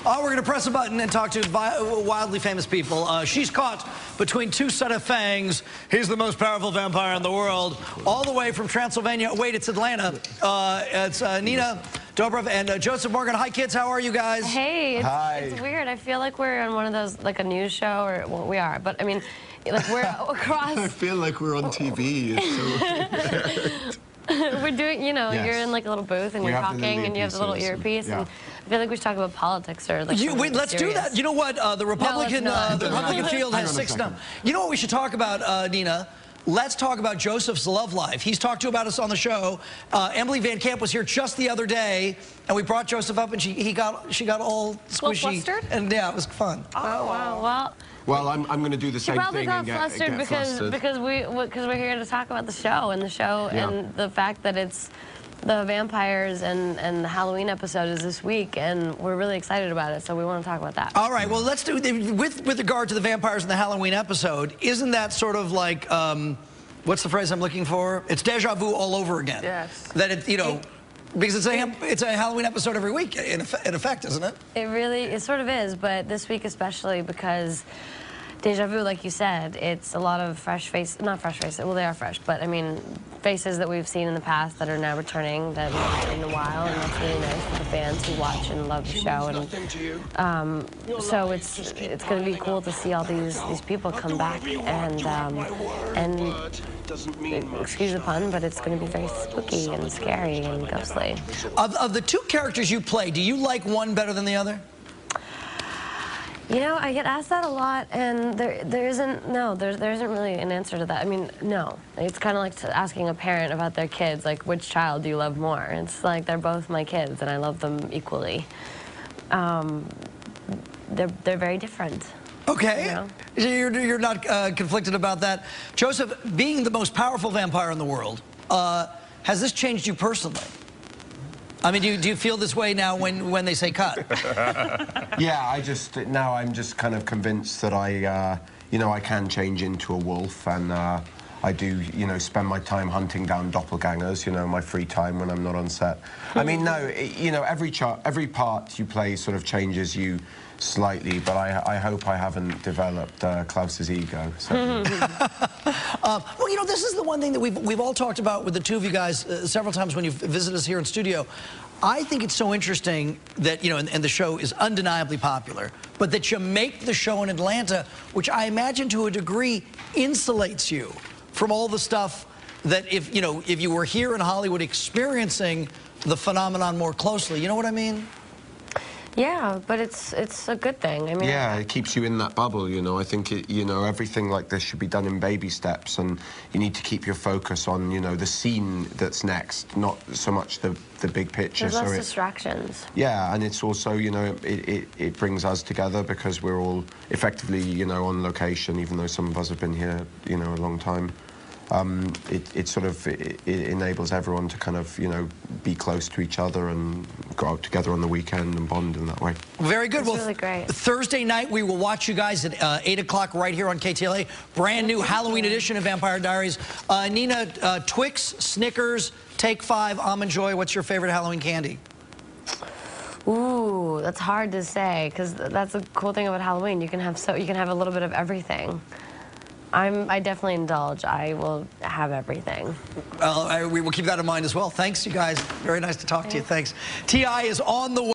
Oh, we're going to press a button and talk to wildly famous people. She's caught between two set of fangs. He's the most powerful vampire in the world. All the way from Transylvania. Wait, it's Atlanta. It's Nina Dobrev and Joseph Morgan. Hi, kids. How are you guys? Hey. Hi. It's weird. I feel like we're on one of those, like a news show, or well, we are. But I mean, like we're across. I feel like we're on TV. It's so we're doing, you know, Yes. you're in like a little booth and you're talking and you have the little earpiece. Yeah. And I feel like we should talk about politics or like. Wait, let's do that. You know what? The Republican field has 6 numbers. You know what we should talk about, Nina? Let's talk about Joseph's love life. He's talked to about us on the show. Emily Van Camp was here just the other day, and we brought Joseph up, and she got all squishy. Flustered? And yeah, it was fun. Oh wow! Well, I'm going to do the same thing and get flustered because we're here to talk about the show and and the fact that it's the vampires and the Halloween episode is this week, and we're really excited about it, so we want to talk about that. All right, well, let's do with regard to the vampires and the Halloween episode. Isn't that sort of like what's the phrase I'm looking for? It's deja vu all over again. Yes. That it, you know. Because it's a Halloween episode every week, in effect, isn't it? It sort of is, but this week especially because deja vu, like you said, it's a lot of not fresh faces, well, they are fresh, but I mean, faces that we've seen in the past that are now returning that we haven't seen in a while, and that's really nice for the fans who watch and love the show. And so it's going to be cool to see all these people come back and excuse the pun, but it's going to be very spooky and scary and ghostly. Of the two characters you play, do you like one better than the other? You know, I get asked that a lot, and there isn't really an answer to that. I mean, no. It's kind of like asking a parent about their kids, like, which child do you love more? It's like they're both my kids, and I love them equally. They're very different. Okay. You know? You're not conflicted about that. Joseph, being the most powerful vampire in the world, has this changed you personally? I mean, do you feel this way now when they say cut? Yeah, now I'm just kind of convinced that you know, I can change into a wolf, and I do, you know, spend my time hunting down doppelgangers, you know, my free time when I'm not on set. I mean, no, you know, every part you play sort of changes you slightly, but I hope I haven't developed Klaus's ego. So. Well, you know, this is the one thing that we've all talked about with the two of you guys several times when you visit us here in studio. I think it's so interesting that, you know, and the show is undeniably popular, but that you make the show in Atlanta, which I imagine to a degree insulates you from all the stuff that if you were here in Hollywood experiencing the phenomenon more closely. You know what I mean? Yeah, but it's a good thing. I mean, yeah, it keeps you in that bubble, you know. I think, you know, everything like this should be done in baby steps, and you need to keep your focus on, you know, the scene that's next, not so much the big picture. There's less distractions. Yeah, and it's also, you know, it brings us together because we're all effectively, you know, on location, even though some of us have been here, you know, a long time. It enables everyone to kind of, you know, be close to each other and go out together on the weekend and bond in that way. Very good. It's really great. Thursday night we will watch you guys at 8 o'clock right here on KTLA. Brand new Halloween edition of Vampire Diaries. Nina, Twix, Snickers, Take 5, Almond Joy. What's your favorite Halloween candy? Ooh, that's hard to say because that's the cool thing about Halloween. You can have a little bit of everything. I definitely indulge. I will have everything. We will keep that in mind as well. Thanks, you guys. Very nice to talk to you. Thanks. T.I. is on the way.